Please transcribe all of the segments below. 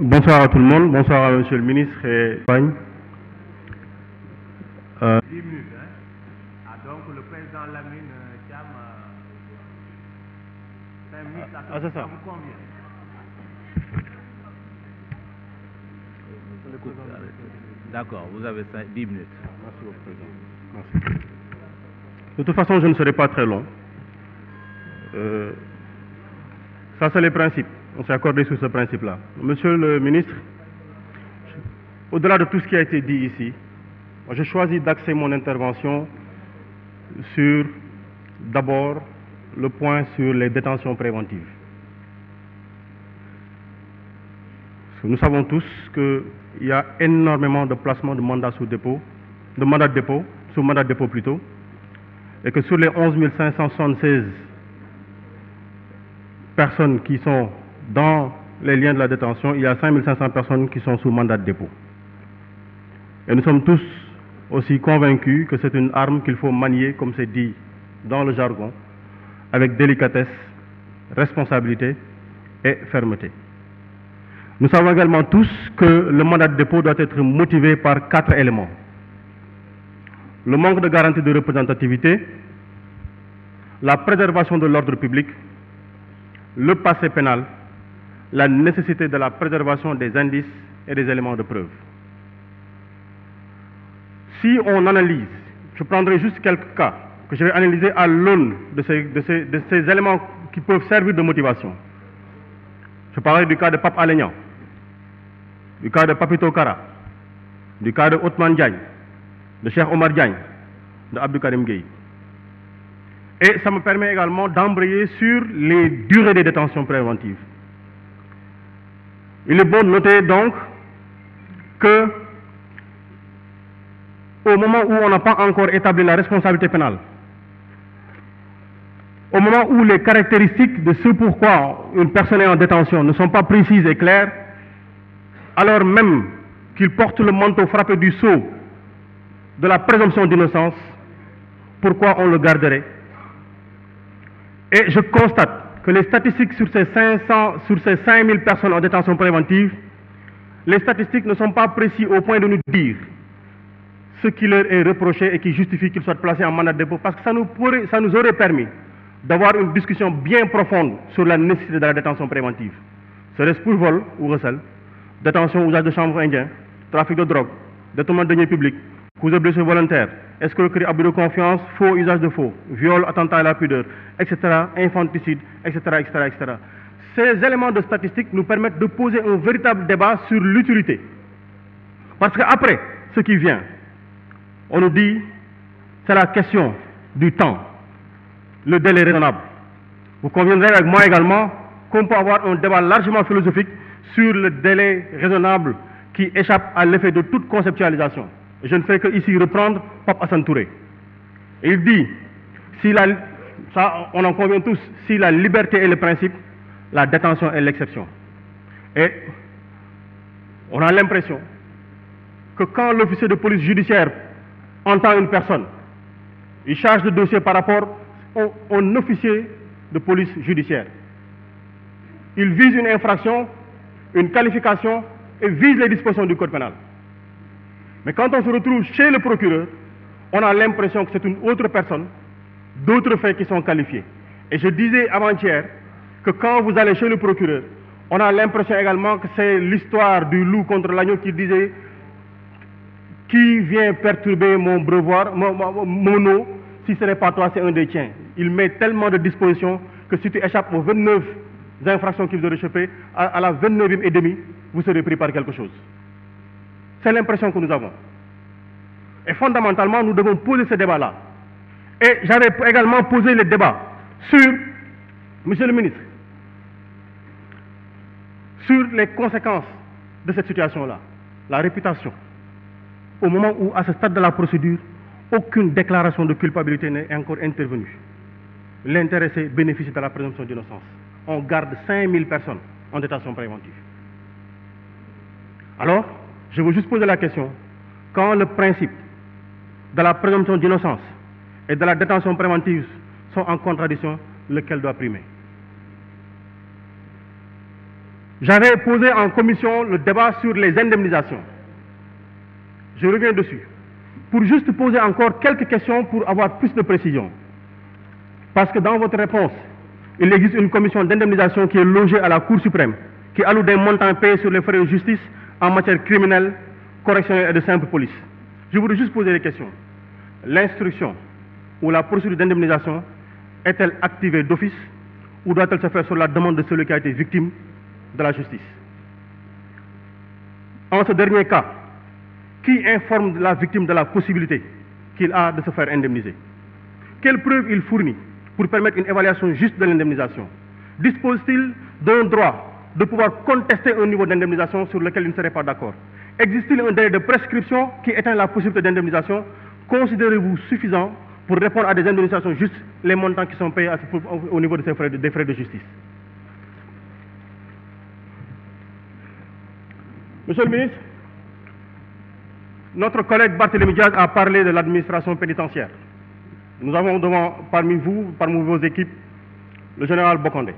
Bonsoir à tout le monde, bonsoir à Monsieur le ministre et Pagne. 10 minutes, hein? Ah, donc le président Lamine Thiam, 5 minutes, ça vous convient? D'accord, vous avez 10 minutes. Merci beaucoup, Président. Merci. De toute façon, je ne serai pas très long. Ça, c'est les principes. On s'est accordé sur ce principe-là. Monsieur le ministre, au-delà de tout ce qui a été dit ici, j'ai choisi d'axer mon intervention sur, d'abord, le point sur les détentions préventives. Parce que nous savons tous qu'il y a énormément de placements de mandats sous dépôt, de mandats de dépôt, sous mandat de dépôt plutôt, et que sur les 11 576 personnes qui sont dans les liens de la détention, il y a 5 500 personnes qui sont sous mandat de dépôt. Et nous sommes tous aussi convaincus que c'est une arme qu'il faut manier, comme c'est dit dans le jargon, avec délicatesse, responsabilité et fermeté. Nous savons également tous que le mandat de dépôt doit être motivé par 4 éléments. Le manque de garantie de représentativité, la préservation de l'ordre public, le passé pénal, la nécessité de la préservation des indices et des éléments de preuve. Si on analyse, je prendrai juste quelques cas que je vais analyser à l'aune de ces éléments qui peuvent servir de motivation. Je parlerai du cas de Pape Alé Niang, du cas de Papito Kara, du cas de Othman Diagne, de Cheikh Omar Diagne, de Abdou Karim Gueye. Et ça me permet également d'embrayer sur les durées des détentions préventives. Il est bon de noter donc que au moment où on n'a pas encore établi la responsabilité pénale, au moment où les caractéristiques de ce pourquoi une personne est en détention ne sont pas précises et claires, alors même qu'il porte le manteau frappé du sceau de la présomption d'innocence, pourquoi on le garderait? Et je constate que les statistiques sur ces 5000 personnes en détention préventive, les statistiques ne sont pas précises au point de nous dire ce qui leur est reproché et qui justifie qu'ils soient placés en mandat de dépôt, parce que ça nous aurait permis d'avoir une discussion bien profonde sur la nécessité de la détention préventive. Serait-ce pour vol ou recel, détention, usage de chanvre indien, trafic de drogue, détournement de deniers publics, cause de blessures volontaires, escroquerie, abus de confiance, faux, usage de faux, viol, attentat à la pudeur, etc., infanticide, etc., etc., etc. Ces éléments de statistiques nous permettent de poser un véritable débat sur l'utilité. Parce qu'après ce qui vient, on nous dit, c'est la question du temps, le délai raisonnable. Vous conviendrez avec moi également qu'on peut avoir un débat largement philosophique sur le délai raisonnable qui échappe à l'effet de toute conceptualisation. Je ne fais que ici reprendre Pape Hassan Touré. Et il dit, ça on en convient tous, si la liberté est le principe, la détention est l'exception. Et on a l'impression que quand l'officier de police judiciaire entend une personne, il charge le dossier par rapport à un officier de police judiciaire. Il vise une infraction, une qualification et vise les dispositions du code pénal. Mais quand on se retrouve chez le procureur, on a l'impression que c'est une autre personne, d'autres faits qui sont qualifiés. Et je disais avant-hier que quand vous allez chez le procureur, on a l'impression également que c'est l'histoire du loup contre l'agneau qui disait qui vient perturber mon brevoir, mon eau, si ce n'est pas toi, c'est un des tiens. Il met tellement de dispositions que si tu échappes aux 29 infractions qui vous auraient échappé, à la 29e et demie, vous serez pris par quelque chose. C'est l'impression que nous avons. Et fondamentalement, nous devons poser ce débat-là. Et j'avais également posé le débat sur, Monsieur le ministre, sur les conséquences de cette situation-là, la réputation. Au moment où, à ce stade de la procédure, aucune déclaration de culpabilité n'est encore intervenue. L'intéressé bénéficie de la présomption d'innocence. On garde 5000 personnes en détention préventive. Alors, je veux juste poser la question, quand le principe de la présomption d'innocence et de la détention préventive sont en contradiction, lequel doit primer? J'avais posé en commission le débat sur les indemnisations. Je reviens dessus. Pour juste poser encore quelques questions pour avoir plus de précision. Parce que dans votre réponse, il existe une commission d'indemnisation qui est logée à la Cour suprême, qui alloue des montants payés sur les frais de justice en matière criminelle, correctionnelle et de simple police. Je voudrais juste poser des questions. L'instruction ou la procédure d'indemnisation est-elle activée d'office ou doit-elle se faire sur la demande de celui qui a été victime de la justice? En ce dernier cas, qui informe la victime de la possibilité qu'il a de se faire indemniser? Quelles preuves il fournit pour permettre une évaluation juste de l'indemnisation? Dispose-t-il d'un droit de pouvoir contester un niveau d'indemnisation sur lequel il ne serait pas d'accord? Existe-t-il un délai de prescription qui éteint la possibilité d'indemnisation? Considérez-vous suffisant pour répondre à des indemnisations justes les montants qui sont payés au niveau de ces frais des frais de justice? Monsieur le ministre, notre collègue Barthélémy Diaz a parlé de l'administration pénitentiaire. Nous avons parmi vos équipes, le général Bokandé.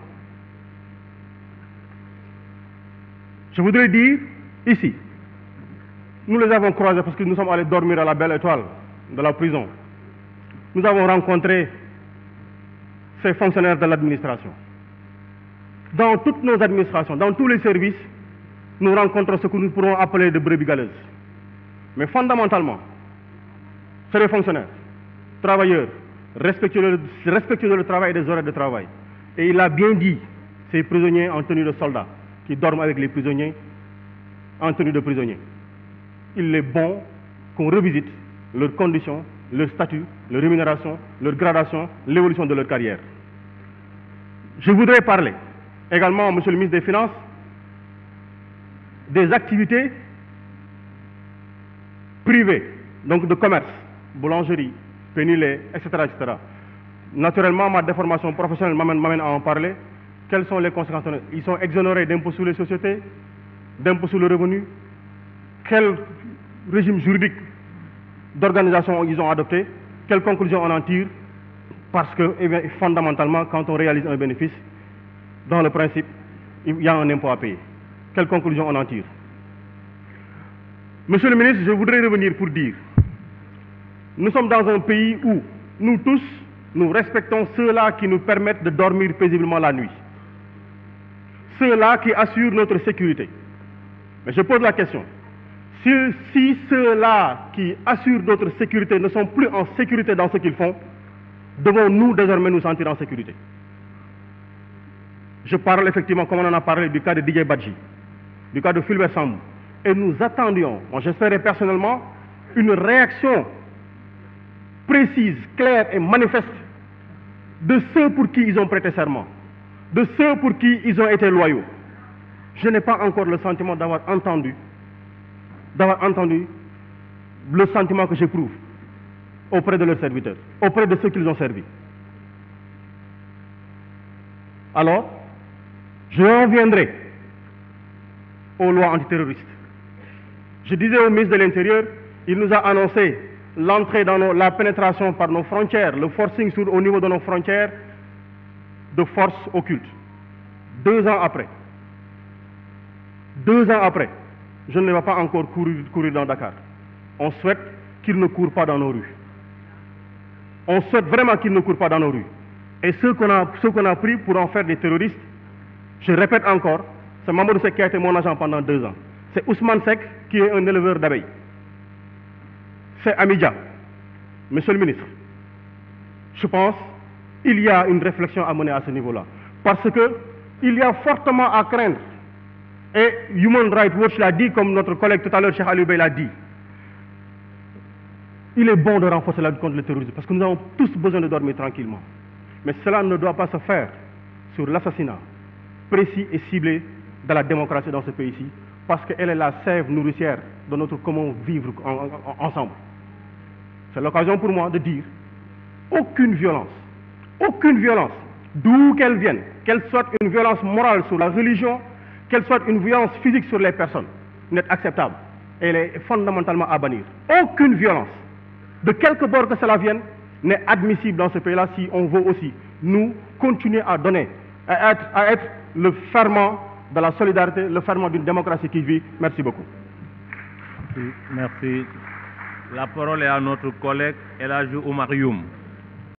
Je voudrais dire ici, nous les avons croisés parce que nous sommes allés dormir à la Belle Étoile de la prison. Nous avons rencontré ces fonctionnaires de l'administration. Dans toutes nos administrations, dans tous les services, nous rencontrons ce que nous pourrons appeler de brebis galeuses. Mais fondamentalement, c'est des fonctionnaires, travailleurs, respectueux de le travail et des horaires de travail. Et il a bien dit, ces prisonniers en tenue de soldats, qui dorment avec les prisonniers en tenue de prisonniers. Il est bon qu'on revisite leurs conditions, leur statut, leur rémunération, leur gradation, l'évolution de leur carrière. Je voudrais parler également, Monsieur le ministre des Finances, des activités privées, donc de commerce, boulangerie, pénilé, etc., etc. Naturellement, ma déformation professionnelle m'amène à en parler. Quelles sont les conséquences? Ils sont exonérés d'impôts sur les sociétés, d'impôts sur le revenu. Quel régime juridique d'organisation ils ont adopté? Quelles conclusions on en tire? Parce que, eh bien, fondamentalement, quand on réalise un bénéfice, dans le principe, il y a un impôt à payer. Quelles conclusions on en tire? Monsieur le ministre, je voudrais revenir pour dire, nous sommes dans un pays où nous tous, nous respectons ceux-là qui nous permettent de dormir paisiblement la nuit. Ceux-là qui assurent notre sécurité. Mais je pose la question, si ceux-là qui assurent notre sécurité ne sont plus en sécurité dans ce qu'ils font, devons-nous désormais nous sentir en sécurité? Je parle effectivement, comme on en a parlé, du cas de Didier Badji, du cas de Fulbert Sambou. Et nous attendions, moi j'espérais personnellement, une réaction précise, claire et manifeste de ceux pour qui ils ont prêté serment, de ceux pour qui ils ont été loyaux. Je n'ai pas encore le sentiment d'avoir entendu le sentiment que j'éprouve auprès de leurs serviteurs, auprès de ceux qu'ils ont servis. Alors, je en viendrai aux lois antiterroristes. Je disais au ministre de l'Intérieur, il nous a annoncé l'entrée dans la pénétration par nos frontières, le forcing au niveau de nos frontières de forces occultes. 2 ans après, je ne vais pas encore courir dans Dakar. On souhaite qu'ils ne courent pas dans nos rues. On souhaite vraiment qu'ils ne courent pas dans nos rues. Et ceux qu'on a pris pour en faire des terroristes, je répète encore, c'est Mamadou Seck qui a été mon agent pendant 2 ans. C'est Ousmane Seck qui est un éleveur d'abeilles. C'est Amidia. Monsieur le ministre, je pense qu'il y a une réflexion à mener à ce niveau-là. Parce qu'il y a fortement à craindre, et Human Rights Watch l'a dit, comme notre collègue tout à l'heure, Cheikh Aliou Bey l'a dit, il est bon de renforcer la lutte contre le terrorisme, parce que nous avons tous besoin de dormir tranquillement. Mais cela ne doit pas se faire sur l'assassinat précis et ciblé de la démocratie dans ce pays-ci, parce qu'elle est la sève nourricière de notre commun vivre ensemble. C'est l'occasion pour moi de dire aucune violence, d'où qu'elle vienne, qu'elle soit une violence morale sur la religion, qu'elle soit une violence physique sur les personnes, n'est acceptable. Elle est fondamentalement à bannir. Aucune violence, de quelque bord que cela vienne, n'est admissible dans ce pays-là si on veut aussi nous continuer à donner, à être le ferment de la solidarité, le ferment d'une démocratie qui vit. Merci beaucoup. Merci. La parole est à notre collègue Elhadji Oumar Youm.